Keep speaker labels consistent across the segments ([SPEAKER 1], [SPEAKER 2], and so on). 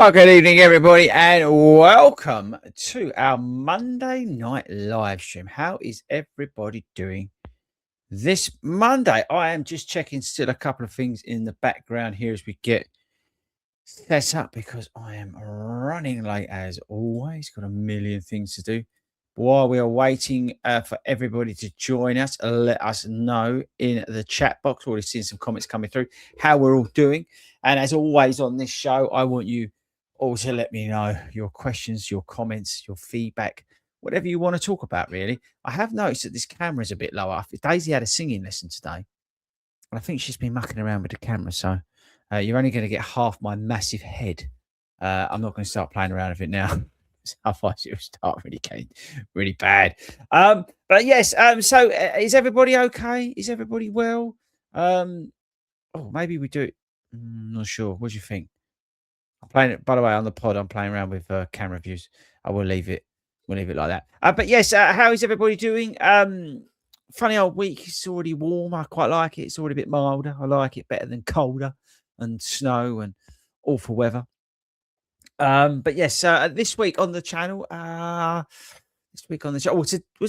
[SPEAKER 1] Oh, good evening, everybody, and welcome to our Monday night live stream. How is everybody doing this Monday? I am just checking still a couple of things in the background here as we get set up because I am running late as always. Got a million things to do. While we are waiting for everybody to join us, let us know in the chat box. Already seen some comments coming through how we're all doing. And as always on this show, I want you all to let me know your questions, your comments, your feedback, whatever you want to talk about, really. I have noticed that this camera is a bit lower. Daisy had a singing lesson today, and I think she's been mucking around with the camera. So you're only going to get half my massive head. I'm not going to start playing around with it now. Otherwise, it'll start really getting really bad. But yes, so is everybody okay? Is everybody well? Maybe we do it. Not sure. What do you think? I'm playing it, by the way, on the pod. I'm playing around with camera views. I will leave it. We'll leave it like that. But yes, how is everybody doing? Funny old week. It's already warm. I quite like it. It's already a bit milder. I like it better than colder and snow and awful weather. But yes, this week on the channel, was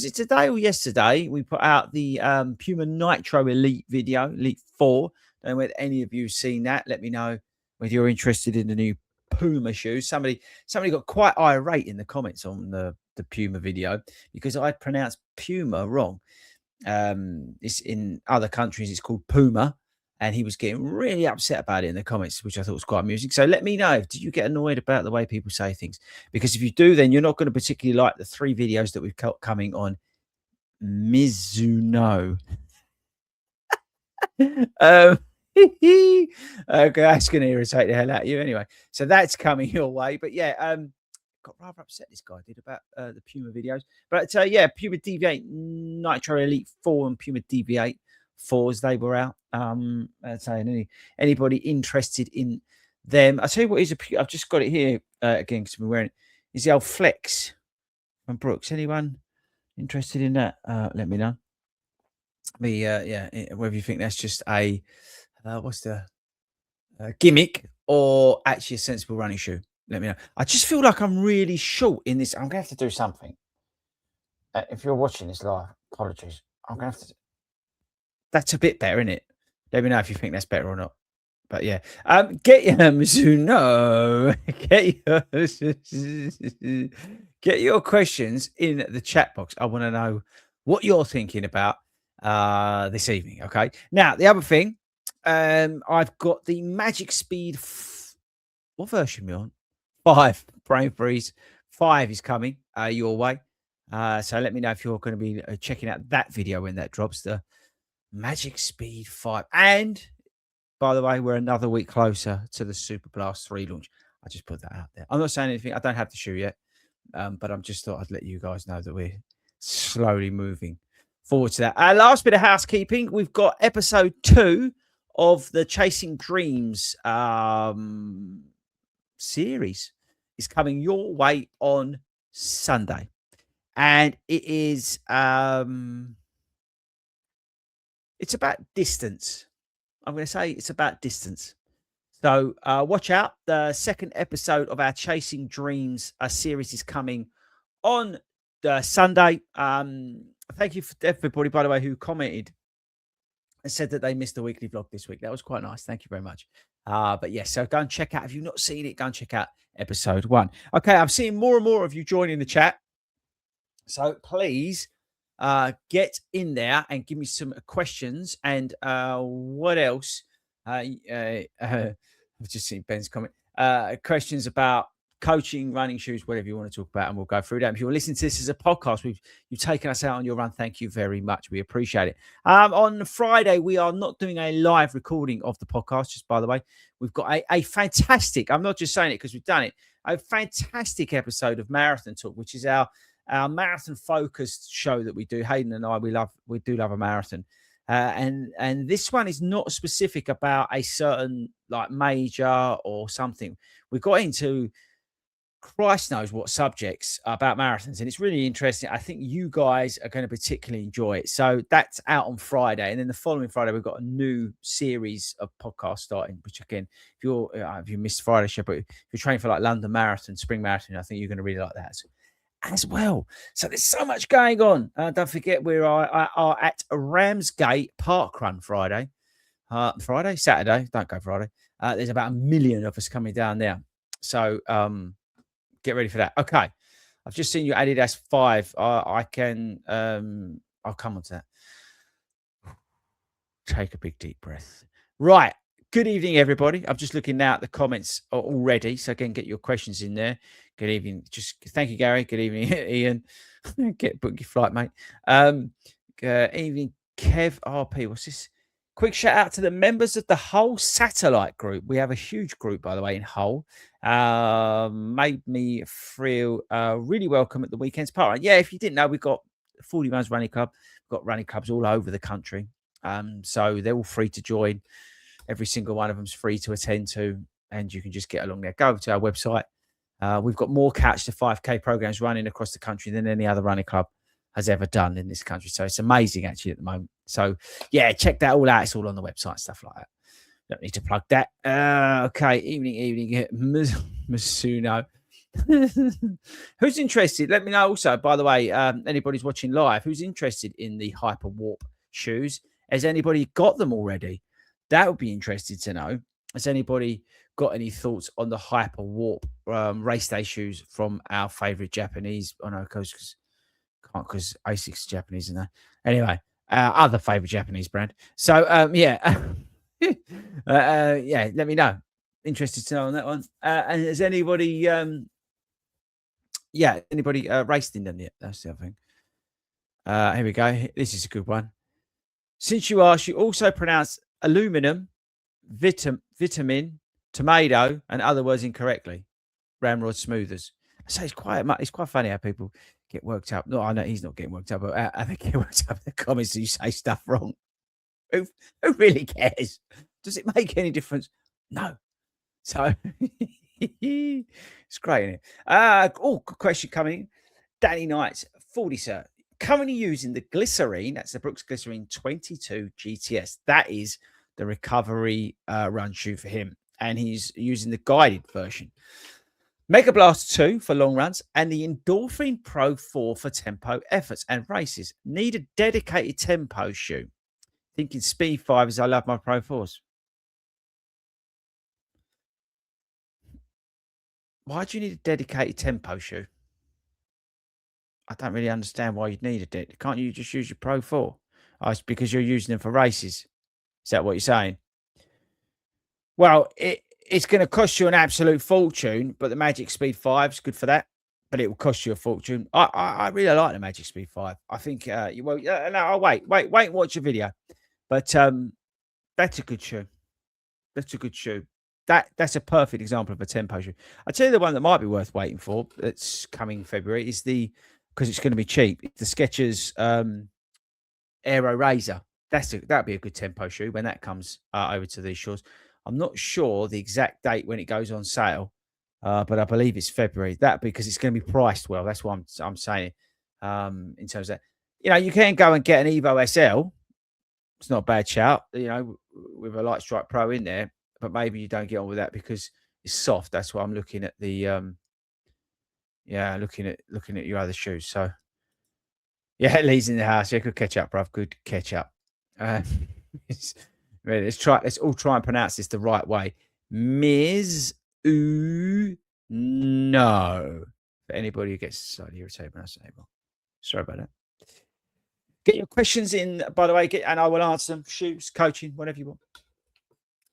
[SPEAKER 1] it today or yesterday? We put out the Puma Nitro Elite video, Elite 4. Don't know whether any of you have seen that. Let me know whether you're interested in the new Puma shoes. Somebody got quite irate in the comments on the Puma video because I pronounced Puma wrong. It's in other countries, it's called Puma. And he was getting really upset about it in the comments, which I thought was quite amusing. So let me know, do you get annoyed about the way people say things? Because if you do, then you're not going to particularly like the 3 videos that we've got coming on Mizuno. Okay, that's going to irritate the hell out of you anyway. So that's coming your way. But yeah, got rather upset, this guy did, about the Puma videos. But yeah, Puma DV8 Nitro Elite 4 and Puma DV8 4s, they were out. I'd say anybody interested in them. I'll tell you what is I've just got it here again because we're wearing it. Is the old Flex from Brooks. Anyone interested in that? Let me know. Whether you think that's just a what's the gimmick or actually a sensible running shoe. Let me know. I just feel like I'm really short in this. I'm gonna have to do something. If you're watching this live, apologies. I'm gonna have to. That's a bit better, isn't it? Let me know if you think that's better or not. But yeah, get your Mizuno. Get your questions in the chat box. I want to know what you're thinking about this evening. Okay. Now the other thing, I've got the Magic Speed. What version are we on? 5. Brain freeze. 5 is coming your way. So let me know if you're going to be checking out that video when that drops. The Magic Speed 5. And by the way, we're another week closer to the Super Blast 3 launch. I just put that out there. I'm not saying anything. I don't have the shoe yet, but I'm just thought I'd let you guys know that we're slowly moving forward to that. Last bit of housekeeping. We've got episode 2 of the Chasing Dreams series is coming your way on Sunday. And it is it's about distance. I'm going to say it's about distance. So watch out. The second episode of our Chasing Dreams series is coming on Sunday. Thank you for everybody, by the way, who commented and said that they missed the weekly vlog this week. That was quite nice. Thank you very much. But yes, so go and check out. If you've not seen it, go and check out episode 1. Okay, I'm seeing more and more of you joining the chat. So please get in there and give me some questions. And what else? I've just seen Ben's comment. Questions about coaching, running shoes, whatever you want to talk about, and we'll go through that. If you're listening to this as a podcast, you've taken us out on your run. Thank you very much. We appreciate it. On Friday, we are not doing a live recording of the podcast, just by the way. We've got a fantastic, I'm not just saying it because we've done it, a fantastic episode of Marathon Talk, which is our marathon focused show that we do. Hayden and I, we do love a marathon. And this one is not specific about a certain like major or something. We got into Christ knows what subjects about marathons, and it's really interesting. I think you guys are going to particularly enjoy it. So that's out on Friday, and then the following Friday we've got a new series of podcasts starting. Which again, if you missed Friday show, but if you're training for like London Marathon, Spring Marathon, I think you're going to really like that as well. So there's so much going on. Don't forget we are at Ramsgate Park Run Friday. Saturday. Don't go Friday. There's about 1 million of us coming down there. So get ready for that. Okay. I've just seen you Adidas 5. I can I'll come on to that. Take a big deep breath. Right. Good evening, everybody. I'm just looking now at the comments already. So again, get your questions in there. Good evening. Just thank you, Gary. Good evening, Ian. Book your flight, mate. Evening, Kev RP. What's this? Quick shout out to the members of the Hull Satellite Group. We have a huge group, by the way, in Hull. Made me feel really welcome at the weekend's party. Yeah, if you didn't know, we've got 40 Runs Running Club. We've got running clubs all over the country. So they're all free to join. Every single one of them's free to attend to, and you can just get along there. Go over to our website. We've got more Catch to 5K programs running across the country than any other running club has ever done in this country. So it's amazing actually at the moment. So yeah, check that all out. It's all on the website, stuff like that. Don't need to plug that. Okay, evening, Masuno. Who's interested? Let me know also, by the way, anybody's watching live, who's interested in the Hyper Warp shoes? Has anybody got them already? That would be interesting to know. Has anybody got any thoughts on the Hyper Warp race day shoes from our favorite Japanese? Oh no, because ASIC's Japanese, isn't that? Anyway, other favorite Japanese brand. So yeah. Yeah, let me know. Interested to know on that one. And has anybody raced in them yet? That's the other thing. Here we go. This is a good one. Since you asked, you also pronounce aluminum, vitamin, tomato, and other words incorrectly. Ramrod smoothers. So it's quite funny how people get worked up. No, I know he's not getting worked up, but how they get worked up in the comments and you say stuff wrong. Who really cares? Does it make any difference? No. So it's great, isn't it? Good question coming in. Danny Knights, 40, sir. Currently using the glycerine, that's the Brooks Glycerine 22 GTS. That is the recovery run shoe for him. And he's using the guided version. Mega Blast 2 for long runs and the Endorphin Pro 4 for tempo efforts and races. Need a dedicated tempo shoe. Thinking Speed 5 as I love my Pro 4s. Why do you need a dedicated tempo shoe? I don't really understand why you'd need a Can't you just use your Pro 4? Oh, it's because you're using them for races. Is that what you're saying? Well, it's going to cost you an absolute fortune, but the Magic Speed 5 is good for that. But it will cost you a fortune. I really like the Magic Speed 5. I think, wait, watch a video. But that's a good shoe. That's a good shoe. That's a perfect example of a tempo shoe. I tell you the one that might be worth waiting for. That's coming February is because it's going to be cheap. It's the Skechers Aero Razor. That'd be a good tempo shoe when that comes over to these shores. I'm not sure the exact date when it goes on sale, but I believe it's February. That because it's going to be priced well. That's what I'm saying. In terms of you can go and get an Evo SL. It's not a bad shout. With a Light Strike Pro in there, but maybe you don't get on with that because it's soft. That's why I'm looking at the looking at your other shoes. So yeah, Lee's in the house. Yeah, good catch up, bruv. Good catch up. Let's all try and pronounce this the right way. Ms. No. For anybody who gets slightly irritated when I say well. Sorry about that. Get your questions in, by the way, and I will answer them. Shoes, coaching, whatever you want.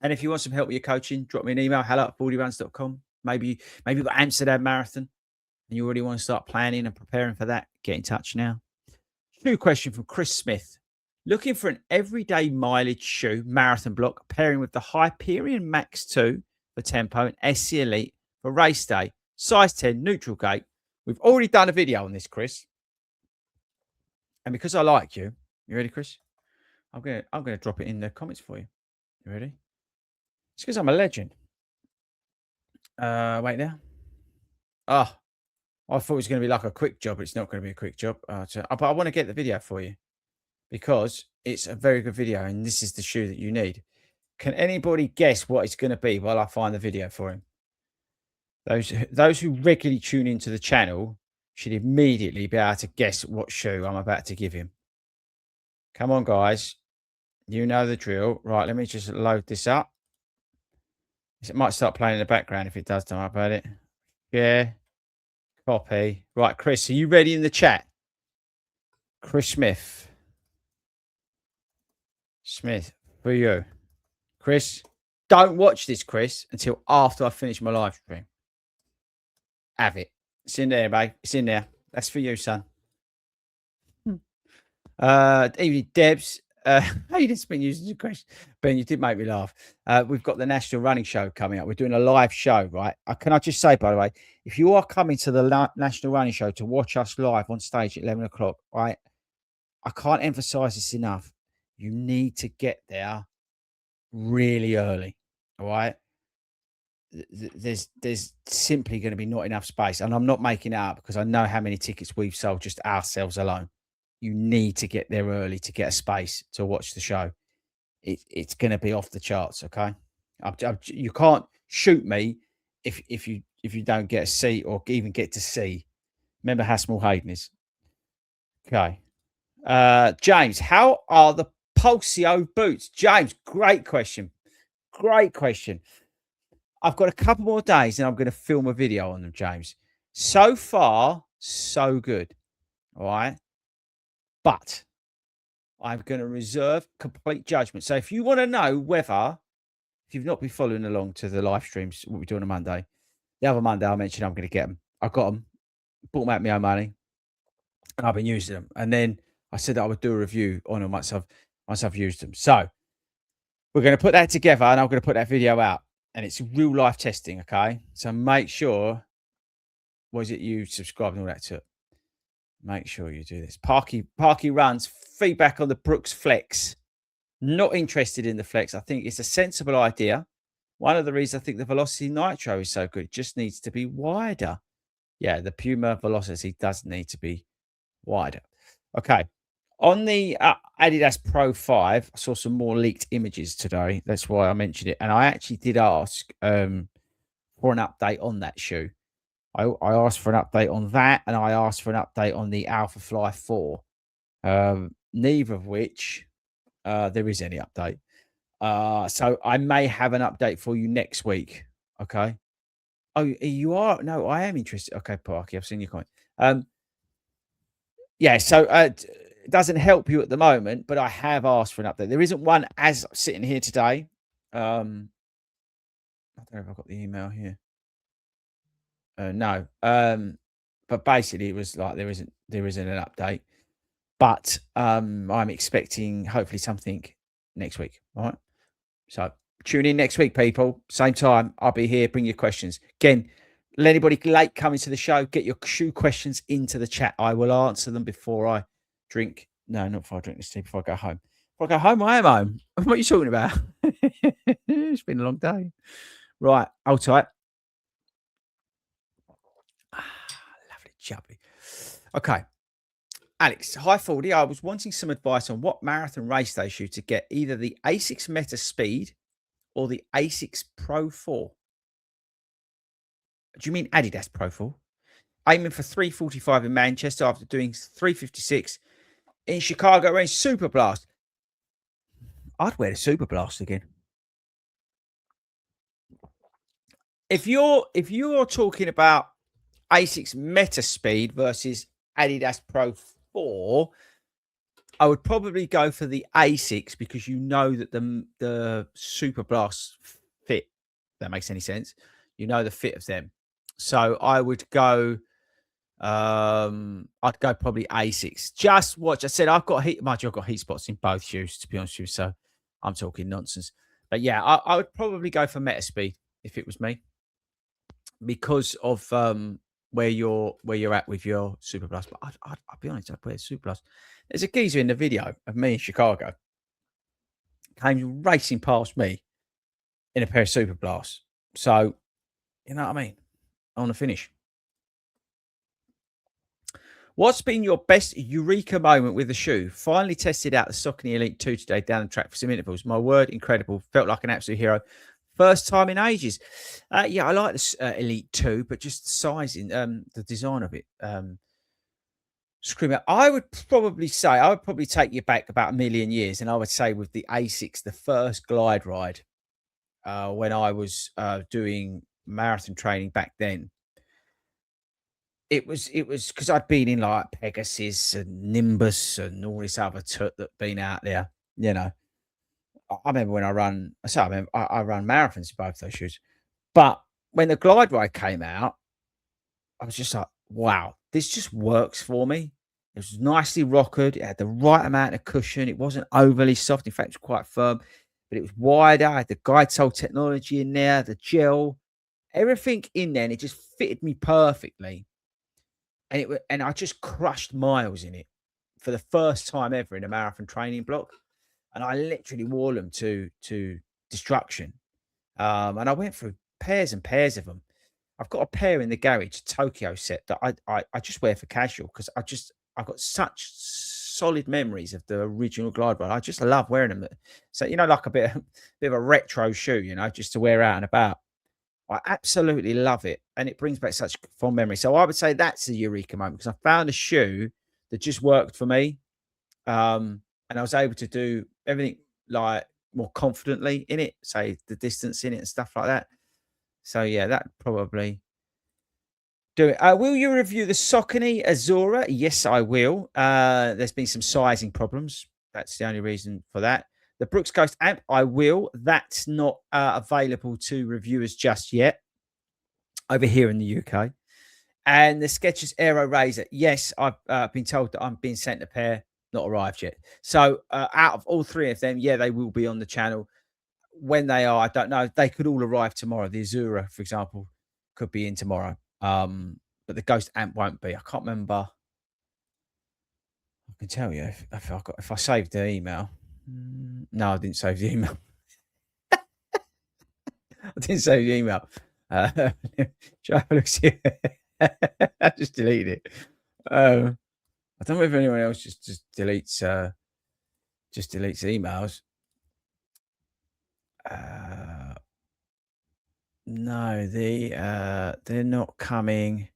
[SPEAKER 1] And if you want some help with your coaching, drop me an email, hello@fordyruns.com. Maybe you've got Amsterdam Marathon and you already want to start planning and preparing for that. Get in touch now. Shoe question from Chris Smith. Looking for an everyday mileage shoe, marathon block, pairing with the Hyperion Max 2 for tempo and SC Elite for race day. Size 10, neutral gate. We've already done a video on this, Chris. And because I like you ready, Chris? I'm gonna drop it in the comments for you. You ready? It's because I'm a legend. Wait now. Oh, I thought it was going to be like a quick job, but it's not going to be a quick job. But I want to get the video for you because it's a very good video, and this is the shoe that you need. Can anybody guess what it's going to be while I find the video for him? Those who regularly tune into the channel should immediately be able to guess what shoe I'm about to give him. Come on, guys. You know the drill. Right, let me just load this up. It might start playing in the background if it does. Don't worry about it. Yeah. Copy. Right, Chris, are you ready in the chat? Chris Smith. Smith, for you. Chris, don't watch this, Chris, until after I finish my live stream. Have it. It's in there, babe. It's in there. That's for you, son. Evening, Debs. How you didn't been using the question, Ben? You did make me laugh. We've got the National Running Show coming up. We're doing a live show, right? Can I just say, by the way, if you are coming to the National Running Show to watch us live on stage at 11 o'clock, right? I can't emphasize this enough. You need to get there really early, all right? There's simply going to be not enough space, and I'm not making it up because I know how many tickets we've sold just ourselves alone. You need to get there early to get a space to watch the show. It's going to be off the charts. Okay, you can't shoot me if you don't get a seat or even get to see. Remember how small Hayden is. Okay, James, how are the Pulsio boots? James, great question. Great question. I've got a couple more days and I'm going to film a video on them, James. So far, so good. All right. But I'm going to reserve complete judgment. So if you want to know whether, if you've not been following along to the live streams, what we're doing on Monday, the other Monday I mentioned I'm going to get them. I got them, bought them out my own money, and I've been using them. And then I said that I would do a review on them once I've used them. So we're going to put that together and I'm going to put that video out. And it's real life testing, okay? So make sure, was it you subscribe and all that to it? Make sure you do this. Parky runs feedback on the Brooks Flex. Not interested in the Flex. I think it's a sensible idea. One of the reasons I think the Velocity Nitro is so good, it just needs to be wider. Yeah, the Puma Velocity does need to be wider. Okay. On the Adidas Pro 5, I saw some more leaked images today. That's why I mentioned it. And I actually did ask for an update on that shoe. I asked for an update on that, and I asked for an update on the Alpha Fly 4. Neither of which there is any update. So I may have an update for you next week. Okay. Oh, you are? No, I am interested. Okay, Parky, I've seen your comment. Yeah, so it doesn't help you at the moment, but I have asked for an update. There isn't one as sitting here today. I don't know if I've got the email here. No. But basically it was like there isn't an update. But I'm expecting hopefully something next week. All right. So tune in next week, people. Same time. I'll be here. Bring your questions. Again, let anybody late coming to the show, get your shoe questions into the chat. I will answer them before I drink. No, not before I drink this tea, before I go home. Before I go home, I am home. What are you talking about? It's been a long day. Right. Hold tight. Lovely, jubbly. Okay. Alex, hi Fordy. I was wanting some advice on what marathon race day shoe to get, either the Asics Meta Speed or the Asics Pro 4. Do you mean Adidas Pro 4? Aiming for 3:45 in Manchester after doing 3:56 in Chicago in Super Blast. I'd wear the Super Blast again. If you're talking about Asics Meta Speed versus Adidas Pro 4, I would probably go for the Asics because you know that the Super Blast fit. If that makes any sense. You know the fit of them. So I would go. I'd go probably Asics. Just watch. I said I've got heat. Mind you, I've got heat spots in both shoes. To be honest with you, so I'm talking nonsense. But yeah, I would probably go for Meta Speed if it was me, because of where you're at with your Super Blast. But I'll be honest, I'd wear Super Blast. There's a geezer in the video of me in Chicago came racing past me in a pair of Super Blasts. So, you know what I mean? On the finish. What's been your best eureka moment with the shoe? Finally tested out the Saucony Elite 2 today down the track for some intervals. My word, incredible. Felt like an absolute hero. First time in ages. Yeah, I like this Elite 2, but just the sizing, the design of it. Scream out. I would probably take you back about a million years, and I would say with the Asics, the first glide ride, when I was doing marathon training back then, it was because I'd been in like Pegasus and Nimbus and all this other tut that been out there. You know, I remember when I run marathons in both those shoes. But when the glide ride came out, I was just like, wow, this just works for me. It was nicely rockered. It had the right amount of cushion. It wasn't overly soft. In fact, it was quite firm, but it was wider. I had the guide sole technology in there, the gel, everything in there, and it just fitted me perfectly. And I just crushed miles in it for the first time ever in a marathon training block, and I literally wore them to destruction. And I went through pairs and pairs of them. I've got a pair in the garage, Tokyo set that I just wear for casual because I've got such solid memories of the original glide ride. I just love wearing them. So like a bit of a retro shoe, just to wear out and about. I absolutely love it, and it brings back such fond memories. So I would say that's a eureka moment because I found a shoe that just worked for me, and I was able to do everything like more confidently in it, say the distance in it and stuff like that. So yeah, that probably do it. Will you review the Saucony Azura? Yes, I will. There's been some sizing problems. That's the only reason for that. The Brooks Ghost amp, I will. That's not available to reviewers just yet over here in the UK. And the Skechers Aero Razor, yes, I've been told that I'm being sent a pair, not arrived yet. So out of all three of them, yeah, they will be on the channel. When they are, I don't know. They could all arrive tomorrow. The Azura, for example, could be in tomorrow. But the Ghost amp won't be. I can't remember. I can tell you if I saved the email. No, I didn't save the email. I didn't save the email. Shall I have a look? I just deleted it. I don't know if anyone else just deletes emails. No, they're not coming.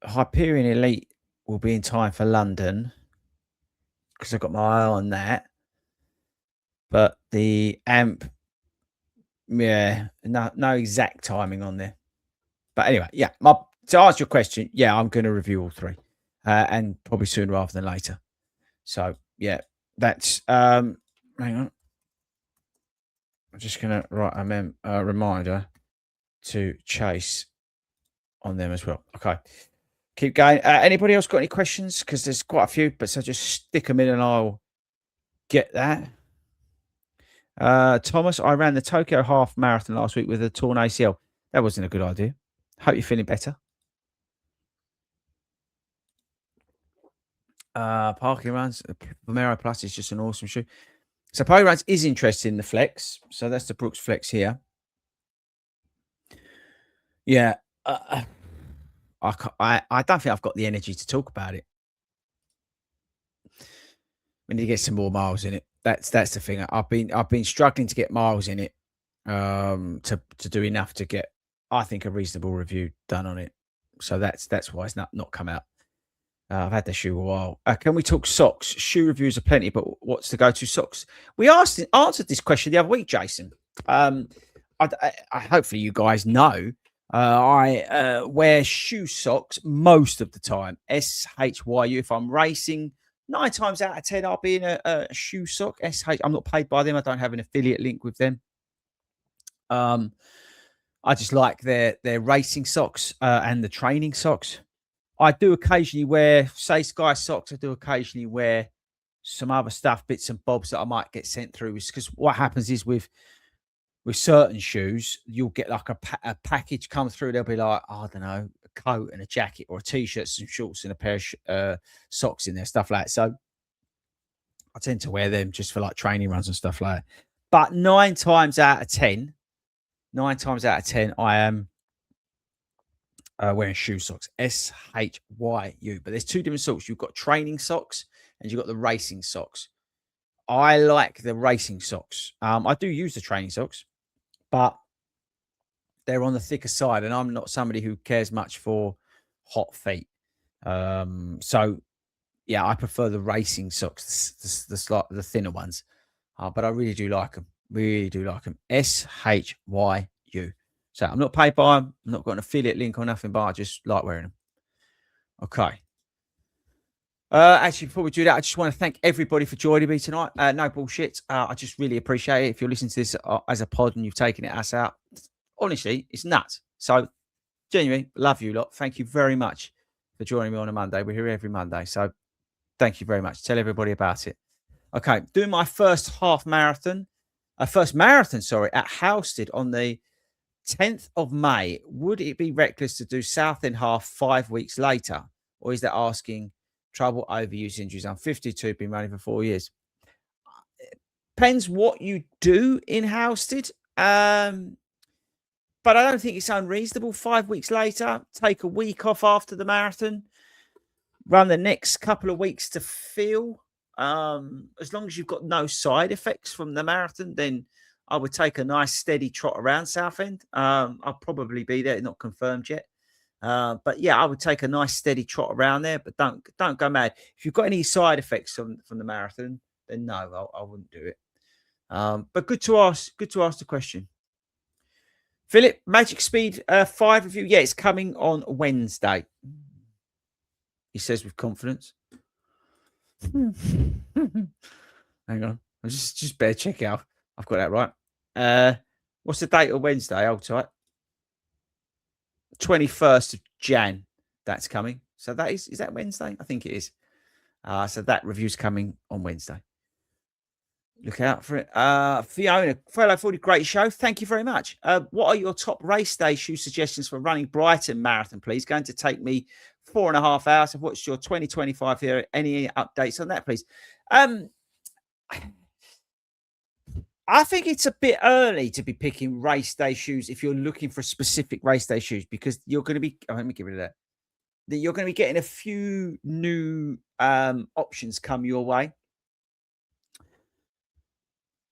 [SPEAKER 1] Hyperion Elite will be in time for London because I've got my eye on that. But the amp, yeah, no exact timing on there. But anyway, yeah, to answer your question, yeah, I'm going to review all three, and probably sooner rather than later. So yeah, that's hang on. I'm just going to write a reminder to chase on them as well. Okay, keep going. Anybody else got any questions? Because there's quite a few, but so just stick them in and I'll get that. Thomas, I ran the Tokyo half marathon last week with a torn ACL. That wasn't a good idea. Hope you're feeling better. Parking runs, Vomero Plus is just an awesome shoe. So Parking runs is interested in the Flex. So that's the Brooks Flex here. Yeah. I don't think I've got the energy to talk about it. We need to get some more miles in it. That's the thing. I've been struggling to get miles in it, to do enough to get, I think, a reasonable review done on it. So that's why it's not come out. I've had the shoe a while. Can we talk socks? Shoe reviews are plenty, but what's the go-to socks? We answered this question the other week, Jason. Hopefully you guys know. I wear shoe socks most of the time. SHYU. If I'm racing, 9 times out of 10, I'll be in a shoe sock. I'm not paid by them. I don't have an affiliate link with them. I just like their racing socks and the training socks. I do occasionally wear, say, Sky socks. I do occasionally wear some other stuff, bits and bobs that I might get sent through. Because what happens is with certain shoes, you'll get like a package come through. They'll be like, I don't know, a coat and a jacket or a t-shirt, some shorts and a pair of socks in there, stuff like that. So I tend to wear them just for like training runs and stuff like that. But 9 times out of 10, I am wearing shoe socks. SHYU. But there's two different socks. You've got training socks and you've got the racing socks. I like the racing socks. I do use the training socks, but they're on the thicker side, and I'm not somebody who cares much for hot feet. So yeah, I prefer the racing socks, the thinner ones. But I really do like them. Really do like them. SHYU. So I'm not paid by them. I'm not got an affiliate link or nothing, but I just like wearing them. Okay. Actually, before we do that, I just want to thank everybody for joining me tonight. No bullshit. I just really appreciate it. If you're listening to this as a pod and you've taken it us out, honestly, it's nuts. So, genuinely, love you lot. Thank you very much for joining me on a Monday. We're here every Monday. So, thank you very much. Tell everybody about it. Okay, doing my first marathon, at Halstead on the 10th of May. Would it be reckless to do South End half 5 weeks later? Or is that asking trouble, overuse, injuries? I'm 52, been running for 4 years. Depends what you do in Halstead. But I don't think it's unreasonable. 5 weeks later, take a week off after the marathon, run the next couple of weeks to feel. As long as you've got no side effects from the marathon, then I would take a nice steady trot around Southend. I'll probably be there, not confirmed yet. But yeah, I would take a nice steady trot around there, but don't go mad. If you've got any side effects from the marathon, then no, I wouldn't do it. But good to ask the question. Philip, Magic Speed 5 review. Yeah, it's coming on Wednesday. He says with confidence. Hang on. I just better check out. I've got that right. What's the date of Wednesday? Hold tight. 21st of Jan. That's coming. So that is that Wednesday? I think it is. So that review's coming on Wednesday. Look out for it. Fiona, fellow 40, great show. Thank you very much. What are your top race day shoe suggestions for running Brighton Marathon, please? Going to take me 4.5 hours. I've watched your 2025 here. Any updates on that, please? I think it's a bit early to be picking race day shoes if you're looking for specific race day shoes, because you're going to be, let me get rid of that. You're going to be getting a few new options come your way.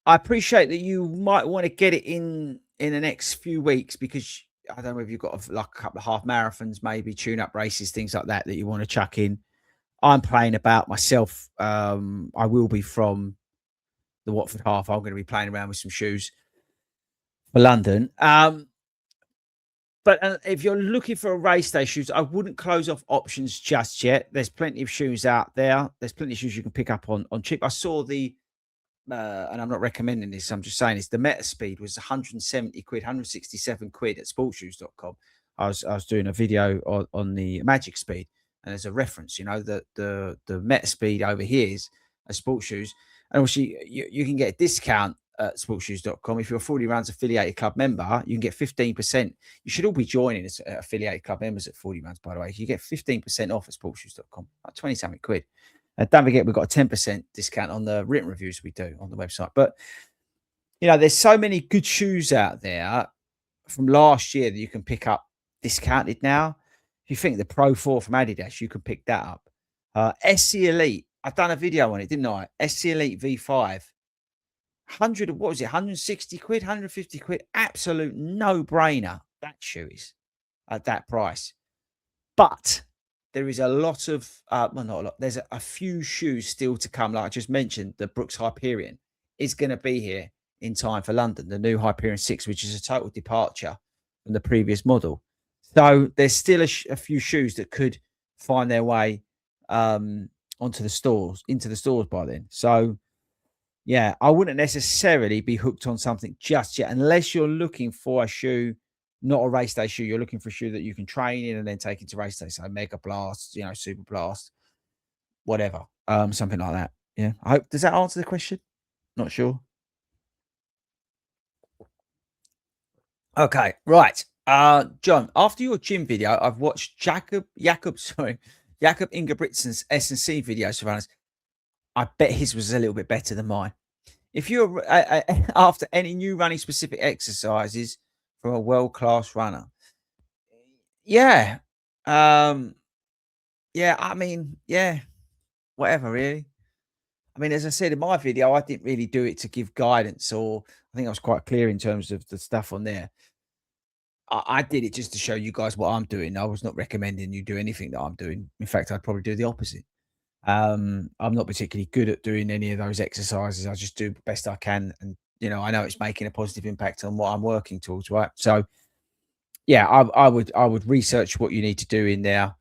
[SPEAKER 1] I appreciate that you might want to get it in the next few weeks, because I don't know if you've got like a couple of half marathons, maybe tune-up races, things like that you want to chuck in. I'm playing about myself. I will be from the Watford half. I'm going to be playing around with some shoes for London. But if you're looking for a race day shoes, I wouldn't close off options just yet. There's plenty of shoes out there. There's plenty of shoes you can pick up on cheap. I saw the and I'm not recommending this, I'm just saying this, the Meta Speed was 170 quid, 167 quid at sportshoes.com. I was doing a video on the Magic Speed, and there's a reference, the Meta Speed over here is a sports shoes. And obviously you can get a discount at sportshoes.com. If you're a 40 Rounds affiliated club member, you can get 15%. You should all be joining as affiliated club members at 40 Rounds, by the way. You get 15% off at sportshoes.com, like 20 something quid. Don't forget, we've got a 10% discount on the written reviews we do on the website. But, there's so many good shoes out there from last year that you can pick up discounted now. If you think the Pro 4 from Adidas, you can pick that up. SC Elite, I've done a video on it, didn't I? SC Elite V5. 160 quid, 150 quid? Absolute no-brainer. That shoe is at that price. But there is a lot of, not a lot, there's a few shoes still to come. Like I just mentioned, the Brooks Hyperion is going to be here in time for London, the new Hyperion 6, which is a total departure from the previous model. So there's still a few shoes that could find their way into the stores by then. So, yeah, I wouldn't necessarily be hooked on something just yet, unless you're looking for a shoe, not a race day shoe. You're looking for a shoe that you can train in and then take into race day. So Mega Blast, Super Blast, whatever, something like that. Yeah, I hope, does that answer the question? Not sure. Okay, right. John, after your gym video, I've watched Jakob Ingebrigtsen's S&C videos for runners. I bet his was a little bit better than mine. If you're after any new running specific exercises from a world-class runner, Yeah. Um, yeah, I mean, yeah, whatever really. I mean, as I said in my video, I didn't really do it to give guidance, or I think I was quite clear in terms of the stuff on there. I did it just to show you guys what I'm doing. I was not recommending you do anything that I'm doing. In fact, I'd probably do the opposite. I'm not particularly good at doing any of those exercises. I just do the best I can, and I know it's making a positive impact on what I'm working towards, right? So, yeah, I would research what you need to do in there,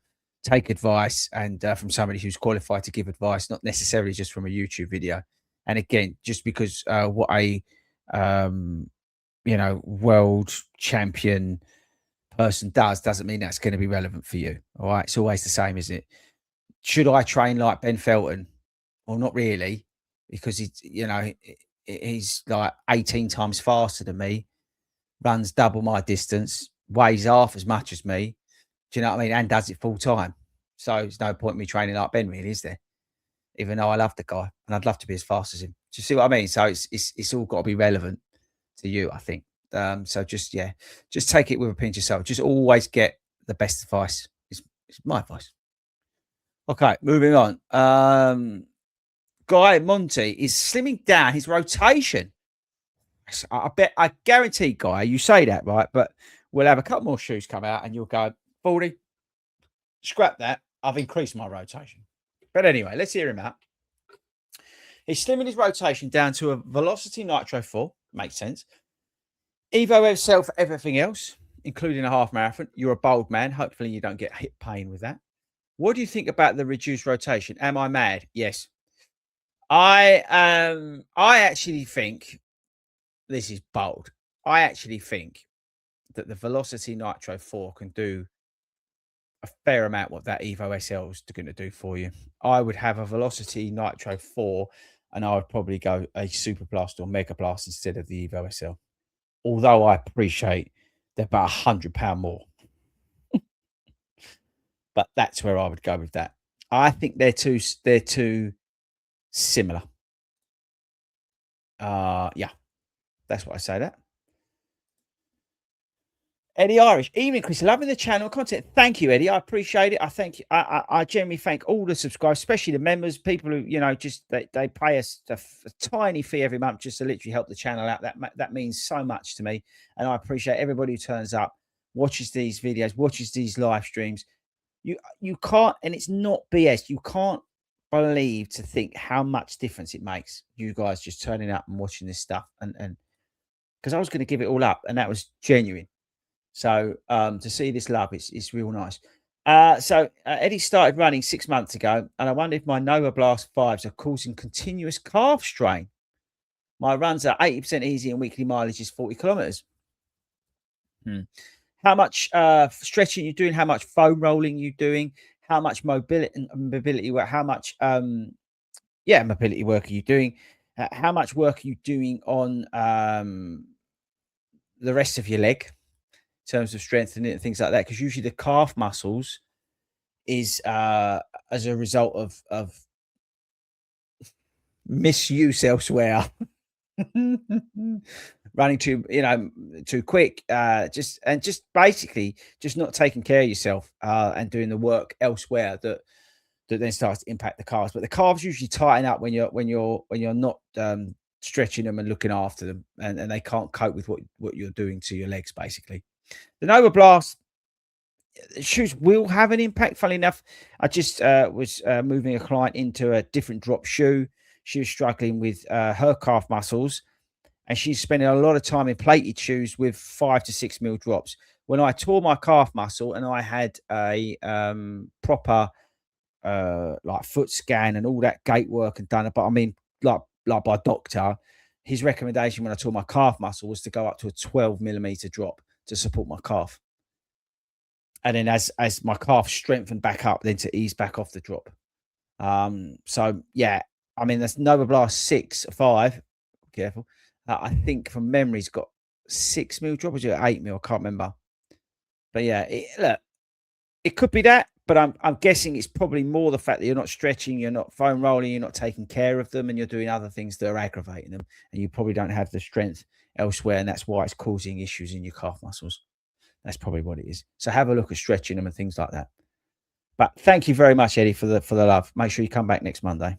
[SPEAKER 1] take advice, and from somebody who's qualified to give advice, not necessarily just from a YouTube video. And again, just because what a um, world champion person doesn't mean that's going to be relevant for you. All right, it's always the same, isn't it? Should I train like Ben Felton? Well, not really, because he's like 18 times faster than me, runs double my distance, weighs half as much as me. Do you know what I mean? And does it full time. So there's no point in me training like Ben, really, is there? Even though I love the guy and I'd love to be as fast as him. Do you see what I mean? So it's all got to be relevant to you, I think. So just take it with a pinch of salt. Just always get the best advice. It's my advice. Okay, moving on. Guy Monty is slimming down his rotation. I guarantee, Guy, you say that, right? But we'll have a couple more shoes come out and you'll go, 40, scrap that. I've increased my rotation. But anyway, let's hear him out. He's slimming his rotation down to a Velocity Nitro 4. Makes sense. Evo F for everything else, including a half marathon. You're a bold man. Hopefully you don't get hip pain with that. What do you think about the reduced rotation? Am I mad? Yes. I actually think this is bold. I actually think that the Velocity Nitro 4 can do a fair amount what that Evo SL is going to do for you. I would have a Velocity Nitro 4 and I would probably go a Super Blast or Mega Blast instead of the Evo SL. Although I appreciate they're about £100 more. But that's where I would go with that. I think they're too similar. Yeah, that's what I say that. Eddie Irish, evening, Chris. Loving the channel content. Thank you, Eddie. I appreciate it. I thank you. I genuinely thank all the subscribers, especially the members, people who just they pay us a tiny fee every month just to literally help the channel out. That means so much to me, and I appreciate everybody who turns up, watches these videos, watches these live streams. You can't, and it's not BS. You can't believe to think how much difference it makes. You guys just turning up and watching this stuff, and because I was going to give it all up, and that was genuine. So to see this love, it's real nice. Eddie started running 6 months ago, and I wonder if my Nova Blast 5s are causing continuous calf strain. My runs are 80% easy and weekly mileage is 40 kilometers. How much stretching you're doing, how much foam rolling you're doing, how much mobility work, how much mobility work are you doing, how much work are you doing on the rest of your leg, in terms of strengthening it and things like that, because usually the calf muscles is as a result of misuse elsewhere. Running too quick, just basically just not taking care of yourself and doing the work elsewhere that then starts to impact the calves. But the calves usually tighten up when you're not stretching them and looking after them, and they can't cope with what you're doing to your legs, basically. The Nova Blast shoes will have an impact. Funnily enough, I just was moving a client into a different drop shoe. She was struggling with her calf muscles, and she's spending a lot of time in plated shoes with 5 to 6 mil drops. When I tore my calf muscle and I had a proper like foot scan and all that gait work and done, but I mean like by a doctor, his recommendation when I tore my calf muscle was to go up to a 12 millimeter drop to support my calf. And then as my calf strengthened back up, then to ease back off the drop. So yeah, I mean that's Nova Blast 6 or 5. Careful. I think from memory, it's got 6 mil drop, or is it 8 mil? I can't remember. But yeah, look, it could be that, but I'm guessing it's probably more the fact that you're not stretching, you're not foam rolling, you're not taking care of them, and you're doing other things that are aggravating them, and you probably don't have the strength elsewhere, and that's why it's causing issues in your calf muscles. That's probably what it is. So have a look at stretching them and things like that. But thank you very much, Eddie, for the love. Make sure you come back next Monday.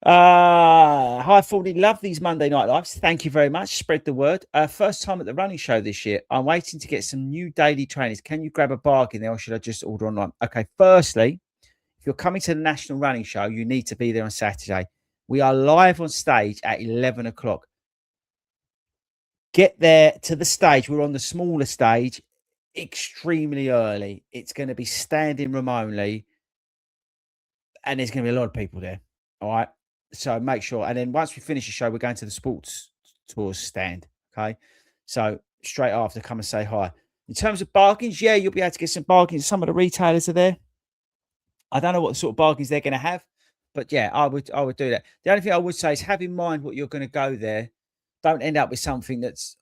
[SPEAKER 1] Hi, Fordy. Love these Monday night lives. Thank you very much. Spread the word. First time at the running show this year. I'm waiting to get some new daily trainers. Can you grab a bargain there, or should I just order online? Okay. Firstly, if you're coming to the National Running Show, you need to be there on Saturday. We are live on stage at 11 o'clock. Get there to the stage. We're on the smaller stage extremely early. It's going to be standing room only, and there's going to be a lot of people there. All right. So make sure. And then once we finish the show, we're going to the sports tours stand. Okay. So straight after, come and say hi. In terms of bargains, yeah, you'll be able to get some bargains. Some of the retailers are there. I don't know what sort of bargains they're going to have, but yeah, I would do that. The only thing I would say is have in mind what you're going to go there. Don't end up with something that's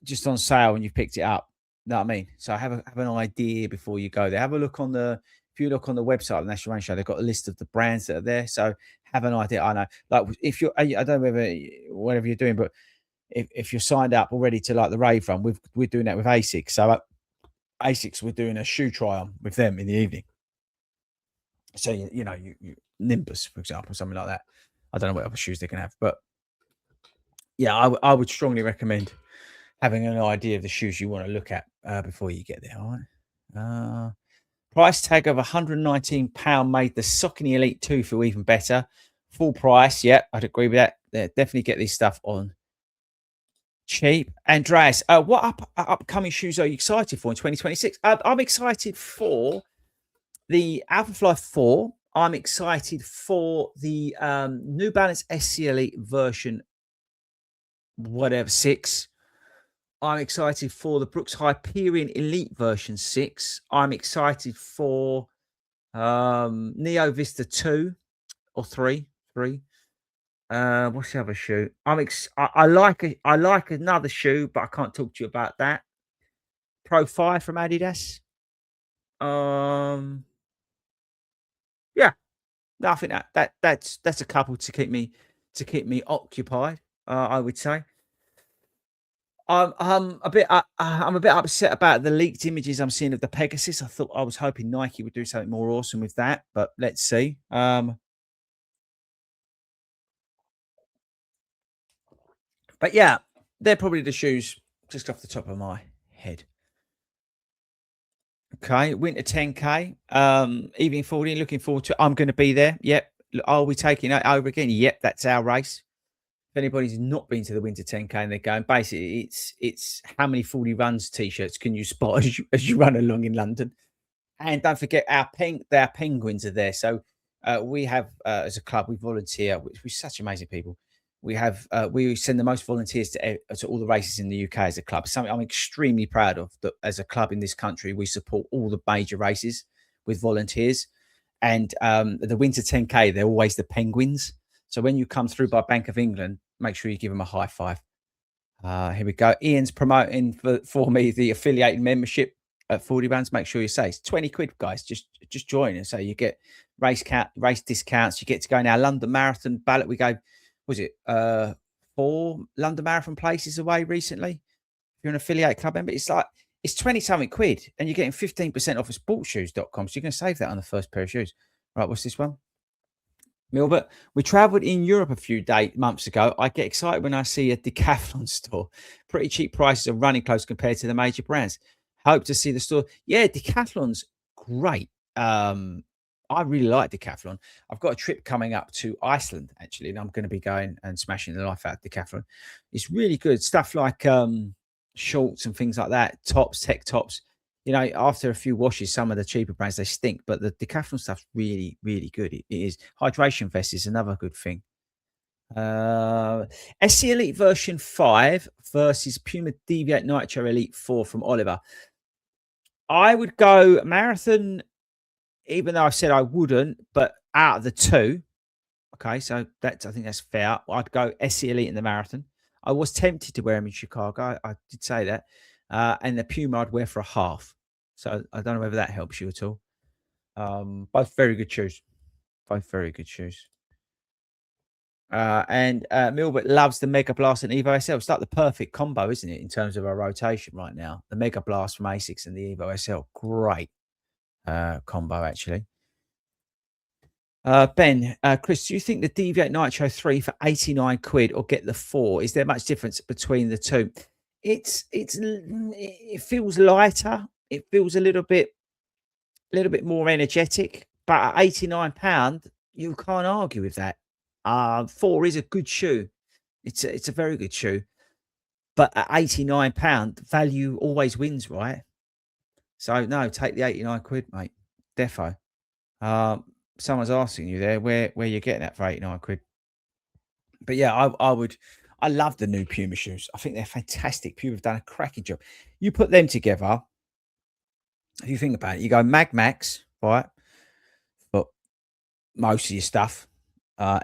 [SPEAKER 1] just on sale and you've picked it up. You know what I mean? So have an idea before you go there. Have a look on the if you look on the website of the National Running Show, they've got a list of the brands that are there. So have an idea. I know, like if you're, I don't know whether whatever you're doing, but if you're signed up already to like the rave run, we're doing that with ASICS. So ASICS, we're doing a shoe try on with them in the evening. So you know, you Nimbus, for example, something like that. I don't know what other shoes they can have, but yeah, I would strongly recommend having an idea of the shoes you want to look at before you get there. All right. Price tag of £119 made the Saucony Elite 2 feel even better. Full price, yeah, I'd agree with that. Yeah, definitely get this stuff on cheap. Andreas, what upcoming shoes are you excited for in 2026? I'm excited for the Alphafly 4. I'm excited for the New Balance SC Elite version, whatever, 6. I'm excited for the Brooks Hyperion Elite version 6. I'm excited for Neo Vista 2 or 3. What's the other shoe? I like another shoe, but I can't talk to you about that. Pro 5 from Adidas. Yeah. No, I think that's a couple to keep me occupied. I would say. I'm a bit upset about the leaked images I'm seeing of the Pegasus. I was hoping Nike would do something more awesome with that, but let's see. But yeah, they're probably the shoes just off the top of my head. Okay, winter 10K. Evening 40, looking forward to it. I'm going to be there. Yep. Are we taking it over again? Yep, that's our race. If anybody's not been to the winter 10K and they're going, basically it's how many 40 runs t-shirts can you spot as you run along in London. And don't forget our penguins are there. So we have as a club, we volunteer, which we're such amazing people. We send the most volunteers to all the races in the UK as a club. Something I'm extremely proud of. That as a club in this country, we support all the major races with volunteers. And the Winter 10K, they're always the penguins. So when you come through by Bank of England, make sure you give them a high five. Here we go. Ian's promoting for me the affiliated membership at 40 Bands. Make sure you say it's 20 quid, guys. Just join and so you get race discounts. You get to go in our London Marathon ballot. We go, was it 4 London Marathon places away recently? If you're an affiliate club member, it's 20 something quid and you're getting 15% off of sportshoes.com. So you're going to save that on the first pair of shoes. Right, what's this one? Milbert, we travelled in Europe a few months ago. I get excited when I see a Decathlon store. Pretty cheap prices of running clothes compared to the major brands. Hope to see the store. Yeah, Decathlon's great. I really like Decathlon. I've got a trip coming up to Iceland, actually, and I'm going to be going and smashing the life out of Decathlon. It's really good. Stuff like shorts and things like that, tech tops. You know, after a few washes, some of the cheaper brands, they stink, but the Decathlon stuff's really, really good. It is. Hydration vest is another good thing. SC Elite version 5 versus Puma Deviate Nitro Elite 4 from Oliver. I would go marathon, even though I said I wouldn't, but out of the two, okay, so I think that's fair. I'd go SC Elite in the marathon. I was tempted to wear them in Chicago. I did say that. And the Puma I'd wear for a half. So I don't know whether that helps you at all. Both very good shoes. Both very good shoes. And Milbert loves the Mega Blast and Evo SL. It's like the perfect combo, isn't it, in terms of our rotation right now? The Mega Blast from ASICS and the Evo SL. Great combo, actually. Ben, Chris, do you think the Deviate Nitro 3 for 89 quid or get the 4? Is there much difference between the two? It feels lighter. It feels a little bit more energetic, but at £89, you can't argue with that. 4 is a good shoe. It's a very good shoe. But at £89, value always wins, right? So no, take the 89 quid, mate. Defo. Someone's asking you there where you're getting that for 89 quid. But yeah, I love the new Puma shoes. I think they're fantastic. Puma have done a cracking job. You put them together, if you think about it, you go Mag Max, right? But most of your stuff,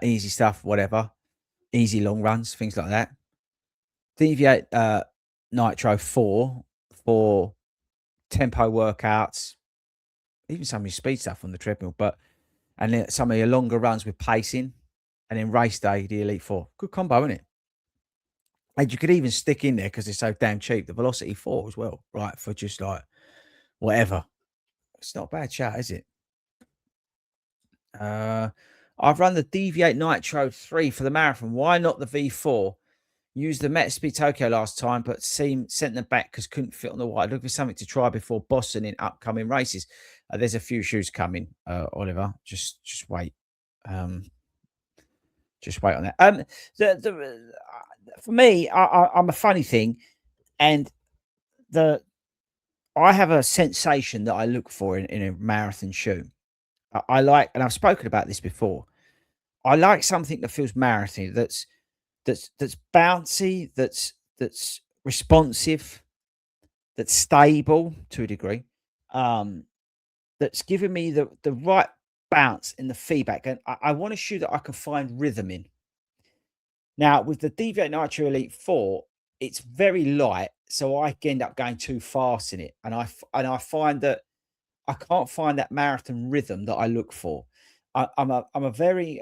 [SPEAKER 1] easy stuff, whatever, easy long runs, things like that. Deviate Nitro 4 for tempo workouts, even some of your speed stuff on the treadmill, and then some of your longer runs with pacing, and then race day, the Elite 4. Good combo, isn't it? And you could even stick in there because they're so damn cheap, the Velocity 4 as well, right? For just like whatever. It's not a bad chat, is it? I've run the Deviate Nitro 3 for the marathon. Why not the V4? Used the Metaspeed Tokyo last time, but sent them back because couldn't fit on the wide. Looking for something to try before Boston in upcoming races. There's a few shoes coming, Oliver. Just wait. Just wait on that. For me, I'm a funny thing, and I have a sensation that I look for in a marathon shoe. I like, and I've spoken about this before. I like something that feels marathon, that's bouncy, that's responsive, that's stable to a degree, that's giving me the right bounce in the feedback, and I want a shoe that I can find rhythm in. Now, with the Deviate Nitro Elite 4, it's very light, so I end up going too fast in it, and I find that I can't find that marathon rhythm that I look for. I'm a very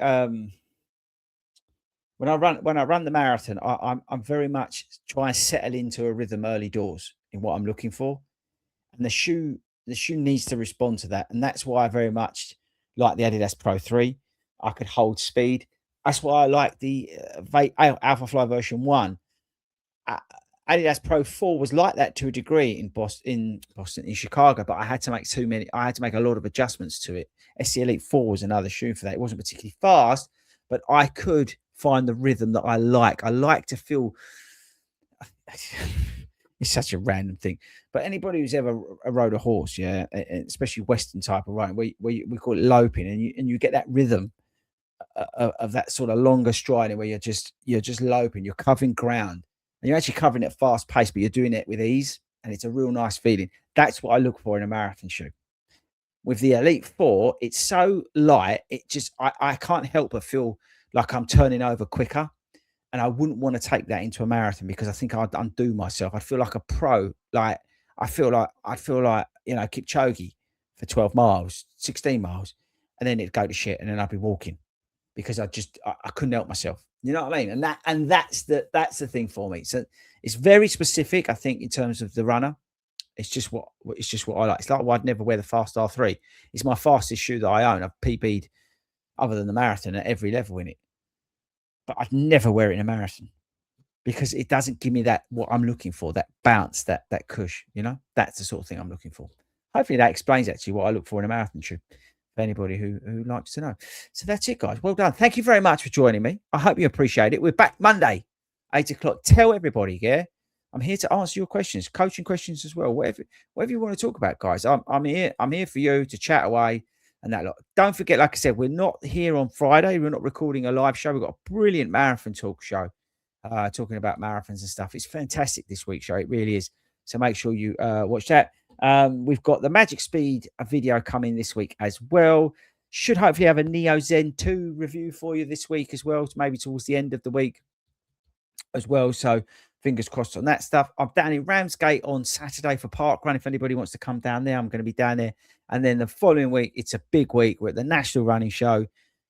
[SPEAKER 1] when I run the marathon, I'm very much trying to settle into a rhythm early doors in what I'm looking for, and the shoe needs to respond to that, and that's why I very much like the Adidas Pro 3. I could hold speed. That's why I like the Alpha Fly version 1. Adidas Pro 4 was like that to a degree in Chicago, but I had to make a lot of adjustments to it. SC Elite 4 was another shoe for that. It wasn't particularly fast, but I could find the rhythm that I like. I like to feel it's such a random thing, but anybody who's ever rode a horse, yeah, especially Western type of riding, where we call it loping, and you get that rhythm of that sort of longer striding where you're just loping, you're covering ground, and you're actually covering it at fast pace, but you're doing it with ease, and it's a real nice feeling. That's what I look for in a marathon shoe. With the Elite 4, it's so light, it just I can't help but feel like I'm turning over quicker, and I wouldn't want to take that into a marathon because I think I'd undo myself. I'd feel like a pro, like I'd feel like Kipchoge for 12 miles, 16 miles, and then it'd go to shit, and then I'd be walking because I couldn't help myself. You know what I mean? And that's the thing for me. So it's very specific, I think, in terms of the runner. It's just what I like. It's like why I'd never wear the Fast R3. It's my fastest shoe that I own. I've PB'd other than the marathon at every level in it. But I'd never wear it in a marathon because it doesn't give me that what I'm looking for, that bounce, that cush, you know? That's the sort of thing I'm looking for. Hopefully that explains actually what I look for in a marathon shoe. For anybody who likes to know. So that's it, guys. Well done. Thank you very much for joining me. I hope you appreciate it. We're back Monday, 8 o'clock. Tell everybody, yeah? I'm here to answer your questions, coaching questions as well. Whatever you want to talk about, guys. I'm here. I'm here for you to chat away and that lot. Don't forget, like I said, we're not here on Friday. We're not recording a live show. We've got a brilliant marathon talk show talking about marathons and stuff. It's fantastic this week's show. It really is. So make sure you watch that. We've got the Magic Speed video coming this week as well. Should hopefully have a Neo Zen 2 review for you this week as well, maybe towards the end of the week as well. So fingers crossed on that stuff. I'm down in Ramsgate on Saturday for Park Run. If anybody wants to come down there, I'm going to be down there. And then the following week, it's a big week. We're at the National Running Show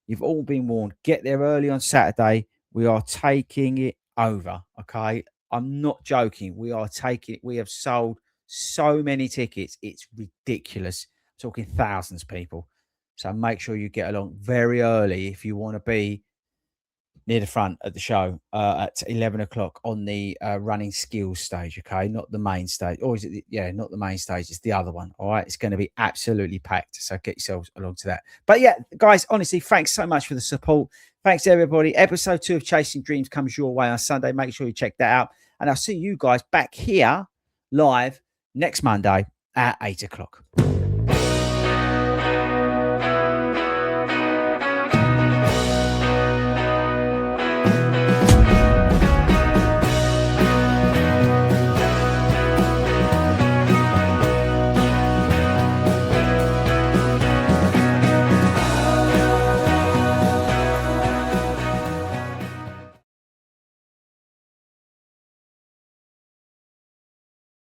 [SPEAKER 1] You've all been warned. Get there early on Saturday. We are taking it over. Okay. I'm not joking. We are taking it. We have sold so many tickets. It's ridiculous. Talking thousands of people. So make sure you get along very early if you want to be near the front at the show at 11 o'clock on the running skills stage. Okay, not the main stage. Or is it yeah, not the main stage, it's the other one. All right, it's going to be absolutely packed, so get yourselves along to that. But yeah, guys, honestly, thanks so much for the support. Thanks everybody. Episode 2 of Chasing Dreams comes your way on Sunday. Make sure you check that out, and I'll see you guys back here live next Monday at 8 o'clock.